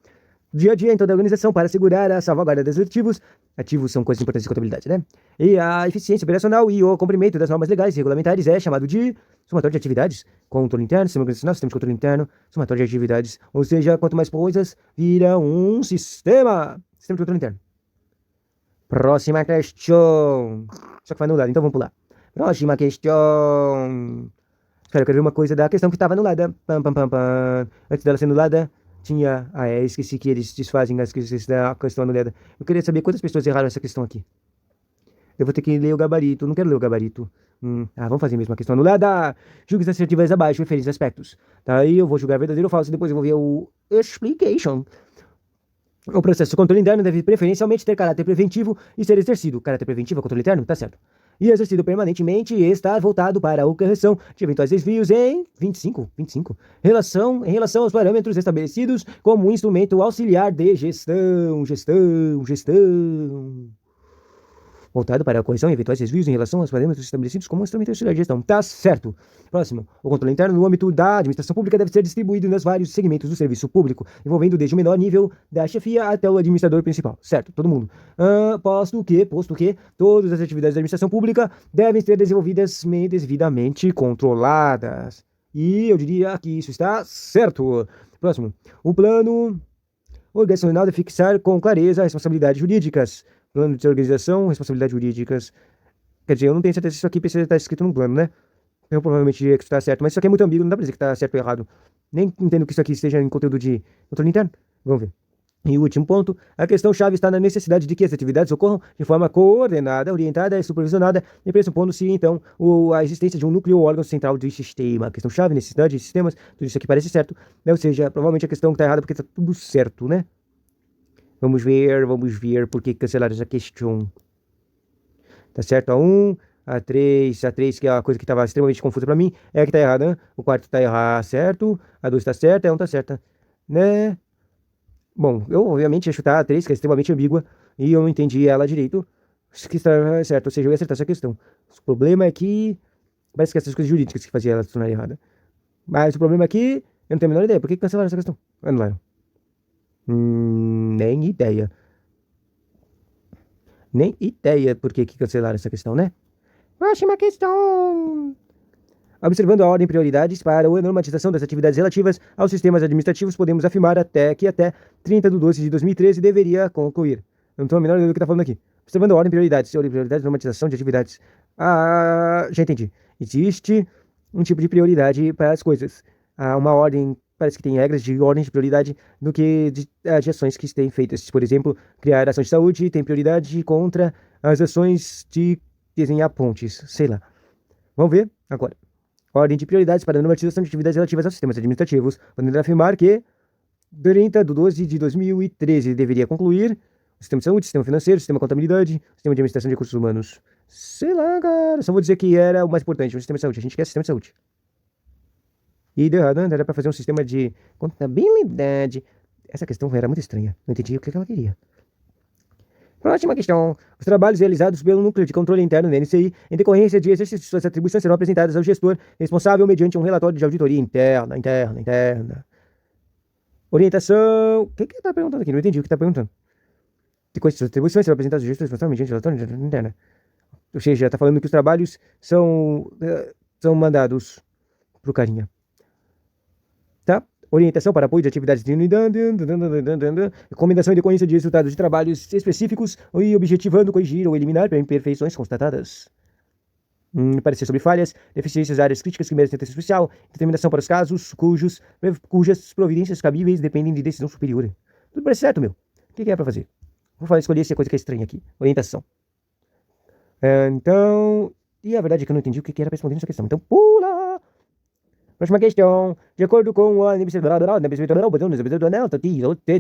Dia a dia em toda a organização para assegurar a salvaguarda dos ativos. Ativos são coisas importantes de contabilidade, né? E a eficiência operacional e o cumprimento das normas legais e regulamentares é chamado de somatório de atividades. Controle interno, sistema organizacional, sistema de controle interno, somatório de atividades. Ou seja, quanto mais coisas, vira um sistema. Sistema de controle interno. Próxima questão. Só que foi anulado, então vamos pular. Próxima questão. Espera, eu quero ver uma coisa da questão que estava anulada. Antes dela ser anulada, tinha... esqueci que eles desfazem as questões da questão anulada. Eu queria saber quantas pessoas erraram essa questão aqui. Eu vou ter que ler o gabarito. Não quero ler o gabarito. Vamos fazer mesmo a questão anulada. Julgue as assertivas abaixo, referentes aspectos. Daí eu vou julgar verdadeiro ou falso. Depois eu vou ver o explication. O processo de controle interno deve preferencialmente ter caráter preventivo e ser exercido. Caráter preventivo é controle interno? Tá certo. E exercido permanentemente e estar voltado para a correção de eventuais desvios em 25. Em relação aos parâmetros estabelecidos como um instrumento auxiliar de gestão. Voltado para a correção de eventuais desvios em relação aos parâmetros estabelecidos como um instrumento auxiliar de gestão. Tá certo. Próximo. O controle interno no âmbito da administração pública deve ser distribuído nos vários segmentos do serviço público, envolvendo desde o menor nível da chefia até o administrador principal. Certo, todo mundo. Posto que todas as atividades da administração pública devem ser desenvolvidas devidamente controladas. E eu diria que isso está certo. Próximo. O plano organizacional deve fixar com clareza as responsabilidades jurídicas. Plano de organização, responsabilidades jurídicas. Quer dizer, eu não tenho certeza se isso aqui precisa estar escrito no plano, né? Eu provavelmente diria que isso está certo, mas isso aqui é muito ambíguo, não dá pra dizer que está certo ou errado. Nem entendo que isso aqui esteja em conteúdo de controle interno. Vamos ver. E o último ponto, a questão-chave está na necessidade de que as atividades ocorram de forma coordenada, orientada e supervisionada, e pressupondo-se, então, a existência de um núcleo ou órgão central do sistema. A questão-chave, necessidade de sistemas, tudo isso aqui parece certo, né? Ou seja, provavelmente a questão está errada porque está tudo certo, né? Vamos ver por que cancelar essa questão. Tá certo? A 3, que é a coisa que estava extremamente confusa para mim, é a que tá errada, né? O quarto tá errado, certo? A 2 tá certa, a 1 tá certa, né? Bom, eu obviamente ia chutar a 3, que é extremamente ambígua, e eu não entendi ela direito, que está certo, ou seja, eu ia acertar essa questão. O problema é que parece que essas coisas jurídicas que faziam ela se tornar errada. Mas o problema é que eu não tenho a menor ideia. Por que cancelaram essa questão? Anularam. Nem ideia. Nem ideia por que cancelaram essa questão, né? Próxima questão. Observando a ordem de prioridades para a normatização das atividades relativas aos sistemas administrativos, podemos afirmar que até 30 de 12 de 2013 deveria concluir. Não tenho a menor ideia do que está falando aqui. Observando a ordem de prioridades, normatização de atividades. Já entendi. Existe um tipo de prioridade para as coisas. Há uma ordem, parece que tem regras de ordem de prioridade do que de ações que têm feitas. Por exemplo, criar ação de saúde tem prioridade contra as ações de desenhar pontes, sei lá. Vamos ver agora. Ordem de prioridades para a normatização de atividades relativas aos sistemas administrativos, podendo afirmar que 30 de 12 de 2013 deveria concluir o sistema de saúde, sistema financeiro, sistema de contabilidade, sistema de administração de recursos humanos. Sei lá, cara. Só vou dizer que era o mais importante, o sistema de saúde. A gente quer sistema de saúde. E deu errado, né? Era para fazer um sistema de contabilidade. Essa questão era muito estranha. Não entendi o que ela queria. Próxima questão. Os trabalhos realizados pelo núcleo de controle interno do NCI, em decorrência de exercício de suas atribuições, serão apresentadas ao gestor responsável mediante um relatório de auditoria interna. Orientação. O que está perguntando aqui? Não entendi o que está perguntando. De quais suas atribuições serão apresentadas ao gestor responsável mediante um relatório de auditoria interna. Ou seja, está falando que os trabalhos são mandados pro carinha. Tá? Orientação para apoio de atividades de unidade, recomendação e decorrência de resultados de trabalhos específicos e objetivando corrigir ou eliminar imperfeições constatadas. Parecer sobre falhas, deficiências, áreas críticas que merecem atenção especial, determinação para os casos cujas providências cabíveis dependem de decisão superior. Tudo parece certo, meu. O que é para fazer? Vou escolher essa coisa que é estranha aqui. Orientação. Então... E a verdade é que eu não entendi o que era para responder essa questão. Então pula! Próxima questão. De acordo com o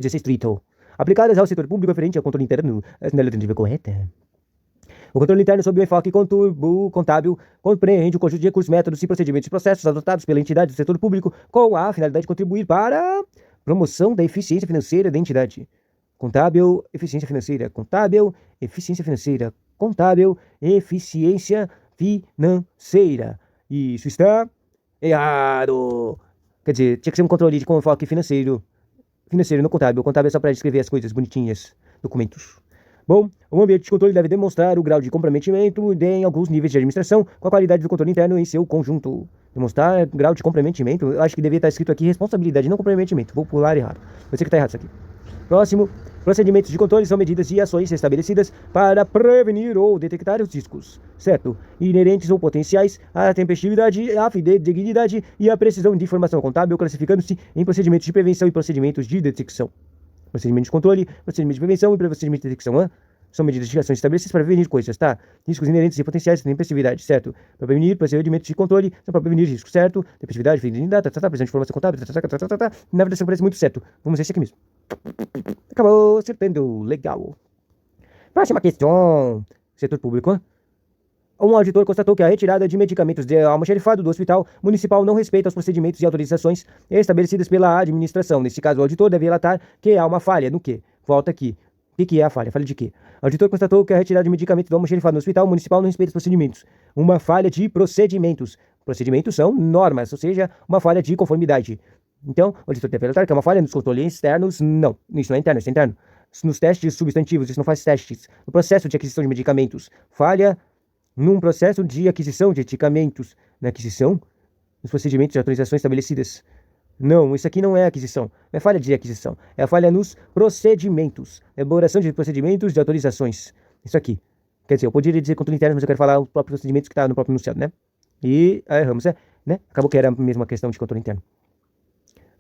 distrito, aplicadas ao setor público referente ao controle interno, na alternativa correta. O controle interno, sob o enfoque contábil, compreende o conjunto de recursos, métodos e procedimentos e processos adotados pela entidade do setor público com a finalidade de contribuir para a promoção da eficiência financeira da entidade. Contábil, eficiência financeira. Contábil, eficiência financeira. Contábil, eficiência financeira. Isso está errado. Quer dizer, tinha que ser um controle de enfoque financeiro. Financeiro no contábil. O contábil é só para descrever as coisas bonitinhas. Documentos. Bom, o ambiente de controle deve demonstrar o grau de comprometimento em alguns níveis de administração com a qualidade do controle interno em seu conjunto. Demonstrar grau de comprometimento. Eu acho que deveria estar escrito aqui responsabilidade, não comprometimento. Vou pular errado. Eu sei que está errado isso aqui. Próximo. Procedimentos de controle são medidas e ações estabelecidas para prevenir ou detectar os riscos, certo? Inerentes ou potenciais à tempestividade, à fidelidade e à precisão de informação contábil, classificando-se em procedimentos de prevenção e procedimentos de detecção. Procedimentos de controle, procedimentos de prevenção e procedimentos de detecção. São medidas de ações estabelecidas para prevenir coisas, tá? Riscos inerentes e potenciais à tempestividade, certo? Para prevenir procedimentos de controle são para prevenir riscos, certo? Tempestividade, fidelidade, precisão de informação contábil, Na verdade, parece muito certo. Vamos ver esse aqui mesmo. Acabou acertando. Legal. Próxima questão. Setor público. Um auditor constatou que a retirada de medicamentos de almoxarifado do hospital municipal não respeita os procedimentos e autorizações estabelecidos pela administração. Nesse caso, o auditor deve relatar que há uma falha no quê? Volta aqui. O que é a falha? Falha de quê? O auditor constatou que a retirada de medicamentos do almoxarifado no hospital municipal não respeita os procedimentos. Uma falha de procedimentos. Procedimentos são normas, ou seja, uma falha de conformidade. Então, o auditor deve relatar que é uma falha nos controles externos. Não, isso não é interno, isso é interno. Nos testes substantivos, isso não faz testes. No processo de aquisição de medicamentos. Falha num processo de aquisição de medicamentos. Na aquisição, nos procedimentos de autorização estabelecidas. Não, isso aqui não é aquisição. Não é falha de aquisição. É a falha nos procedimentos. Elaboração de procedimentos de autorizações. Isso aqui. Quer dizer, eu poderia dizer controle interno, mas eu quero falar os próprios procedimentos que está no próprio enunciado, né? E aí erramos, né? Acabou que era a mesma questão de controle interno.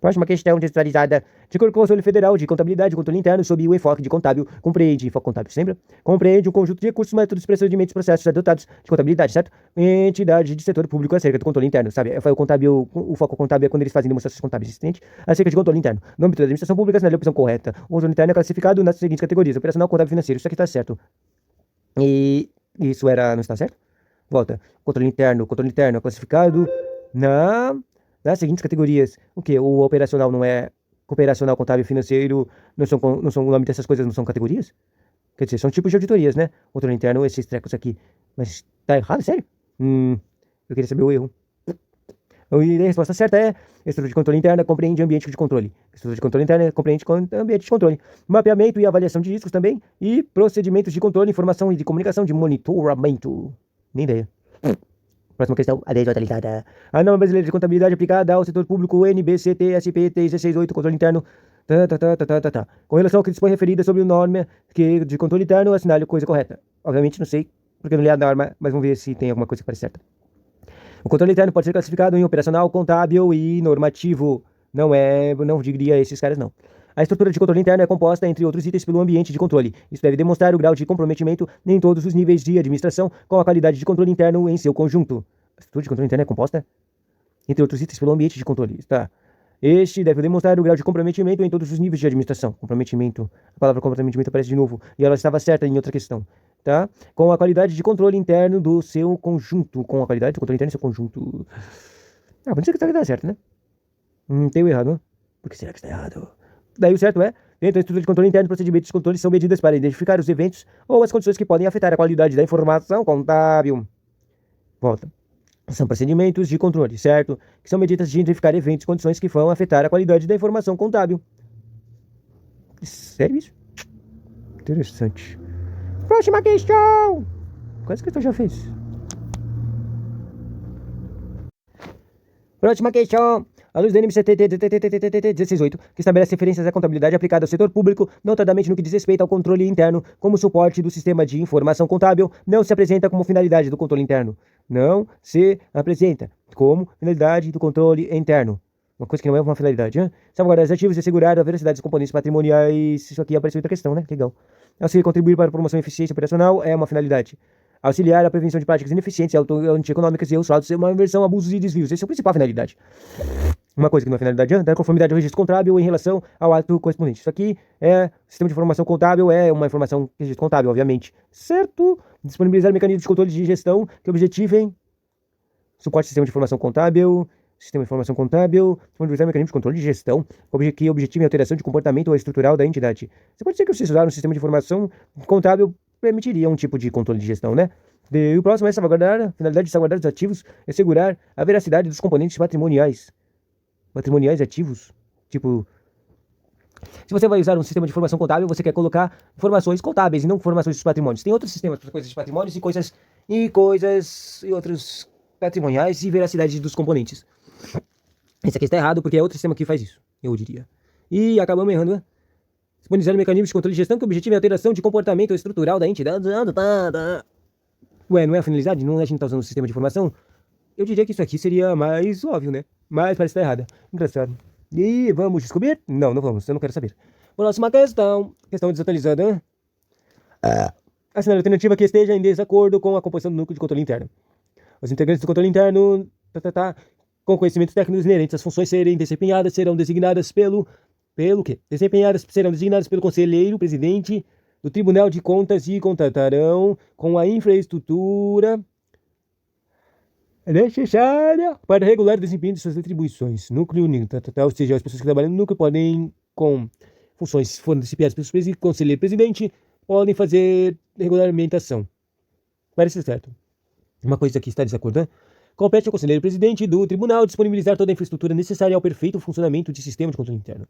Próxima questão, descentralizada. De acordo com o Conselho Federal de Contabilidade e Controle Interno, sob o enfoque de contábil, compreende, enfoque contábil, lembra? Compreende um conjunto de recursos, métodos, procedimentos, processos adotados de contabilidade, certo? Entidade de setor público acerca do controle interno, sabe? Foi o contábil, o foco contábil é quando eles fazem demonstrações contábeis existentes acerca de controle interno. No âmbito da administração pública, assinale a opção correta. O controle interno é classificado nas seguintes categorias: operacional, contábil, financeiro. Isso aqui tá certo. E isso era, não está certo? Volta. Controle interno é classificado nas seguintes categorias. O que? O operacional não é operacional, contábil, financeiro, não são o nome dessas coisas, não são categorias? Quer dizer, são tipos de auditorias, né? Controle interno, esses trecos aqui. Mas tá errado, sério? Eu queria saber o erro. E a resposta certa é: estrutura de controle interna compreende ambiente de controle. Estrutura de controle interna compreende ambiente de controle. Mapeamento e avaliação de riscos também. E procedimentos de controle, informação e de comunicação de monitoramento. Nem ideia. Próxima questão, a lei atualizada. A norma brasileira de contabilidade aplicada ao setor público NBCT-SP 368, controle interno. Com relação ao que dispõe referida sobre a norma de controle interno, assinale a coisa correta. Obviamente não sei, porque eu não li a norma, mas vamos ver se tem alguma coisa que parece certa. O controle interno pode ser classificado em operacional, contábil e normativo. Não diria esses caras não. A estrutura de controle interno é composta, entre outros itens, pelo ambiente de controle. Isso deve demonstrar o grau de comprometimento em todos os níveis de administração com a qualidade de controle interno em seu conjunto. A estrutura de controle interno é composta, entre outros itens, pelo ambiente de controle. Tá. Este deve demonstrar o grau de comprometimento em todos os níveis de administração. Comprometimento. A palavra comprometimento aparece de novo. E ela estava certa em outra questão. Tá? Com a qualidade de controle interno do seu conjunto. Com a qualidade de controle interno do seu conjunto. Pode ser que está certo, né? Tem o errado, não? Por que será que está errado? Daí o certo é: dentro da estrutura de controle interno, procedimentos de controle são medidas para identificar os eventos ou as condições que podem afetar a qualidade da informação contábil. Volta. São procedimentos de controle, certo? Que são medidas de identificar eventos e condições que vão afetar a qualidade da informação contábil. Sério isso? Interessante. Próxima questão! Quantas questões já fez? Próxima questão. A luz do NMCT 168, que estabelece referências à contabilidade aplicada ao setor público, notadamente no que diz respeito ao controle interno, como suporte do sistema de informação contábil, não se apresenta como finalidade do controle interno. Não se apresenta como finalidade do controle interno. Uma coisa que não é uma finalidade, hein? Salvaguardar os ativos e assegurar a veracidade dos componentes patrimoniais. Isso aqui apareceu outra questão, né? Legal. Auxiliar contribuir para a promoção e eficiência operacional é uma finalidade. Auxiliar a prevenção de práticas ineficientes, antieconômicas e erros fraudes, uma inversão, abusos e desvios. Essa é a principal finalidade. Uma coisa que não é finalidade, dar conformidade ao registro contábil em relação ao ato correspondente. Isso aqui é sistema de informação contábil, é uma informação de registro contábil, obviamente. Certo? Disponibilizar mecanismos de controle de gestão que objetivem suporte ao sistema de informação contábil, disponibilizar mecanismos de controle de gestão que objetivem a alteração de comportamento estrutural da entidade. Você pode dizer que vocês usaram um sistema de informação contábil permitiria um tipo de controle de gestão, né? E o próximo é salvaguardar, a finalidade de salvaguardar os ativos é assegurar a veracidade dos componentes patrimoniais. Patrimoniais ativos? Tipo, se você vai usar um sistema de informação contábil, você quer colocar informações contábeis e não informações dos patrimônios. Tem outros sistemas para coisas de patrimônios e outros patrimoniais e veracidade dos componentes. Esse aqui está errado porque é outro sistema que faz isso, eu diria. E acabamos errando, né? Disponibilizar mecanismos de controle de gestão que objetivem a alteração de comportamento estrutural da entidade. Ué, não é a finalidade? Não é a gente tá usando o sistema de informação? Eu diria que isso aqui seria mais óbvio, né? Mas parece que tá errada. Engraçado. E vamos descobrir? Não vamos. Eu não quero saber. Próxima questão. Questão desatualizada. Assinale a alternativa que esteja em desacordo com a composição do núcleo de controle interno. Os integrantes do controle interno, com conhecimentos técnicos inerentes às funções serem desempenhadas, serão designadas pelo quê? Serão designadas pelo conselheiro presidente do Tribunal de Contas e contatarão com a infraestrutura necessária para regular o desempenho de suas atribuições. Núcleo unido, ou seja, as pessoas que trabalham no núcleo podem, com funções foram desempenhadas pelo conselheiro presidente, podem fazer regulamentação. Parece certo. Uma coisa que está em desacordo, né? Compete ao conselheiro presidente do tribunal disponibilizar toda a infraestrutura necessária ao perfeito funcionamento de sistema de controle interno.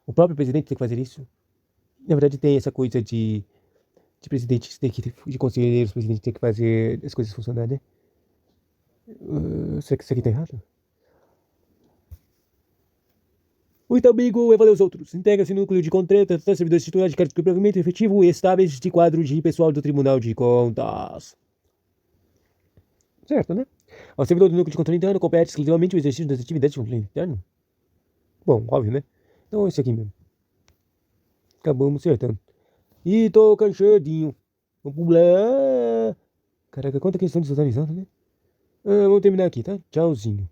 O próprio presidente tem que fazer isso? Na verdade, tem essa coisa de presidentes, de conselheiros, presidente tem que fazer as coisas funcionarem, né? Será que isso aqui tá errado? O também evalui os outros. Integra-se no núcleo de contreta, servidores titulares de cargo provimento efetivo e estáveis de quadro de pessoal do Tribunal de Contas. Certo, né? O servidor do núcleo de controle interno compete exclusivamente o exercício das atividades de controle interno. Bom, óbvio, né? Então é isso aqui mesmo. Acabamos acertando. E tô cansadinho. Vamos lá. Caraca, quanta questão desatualizada, né? Vamos terminar aqui, tá? Tchauzinho.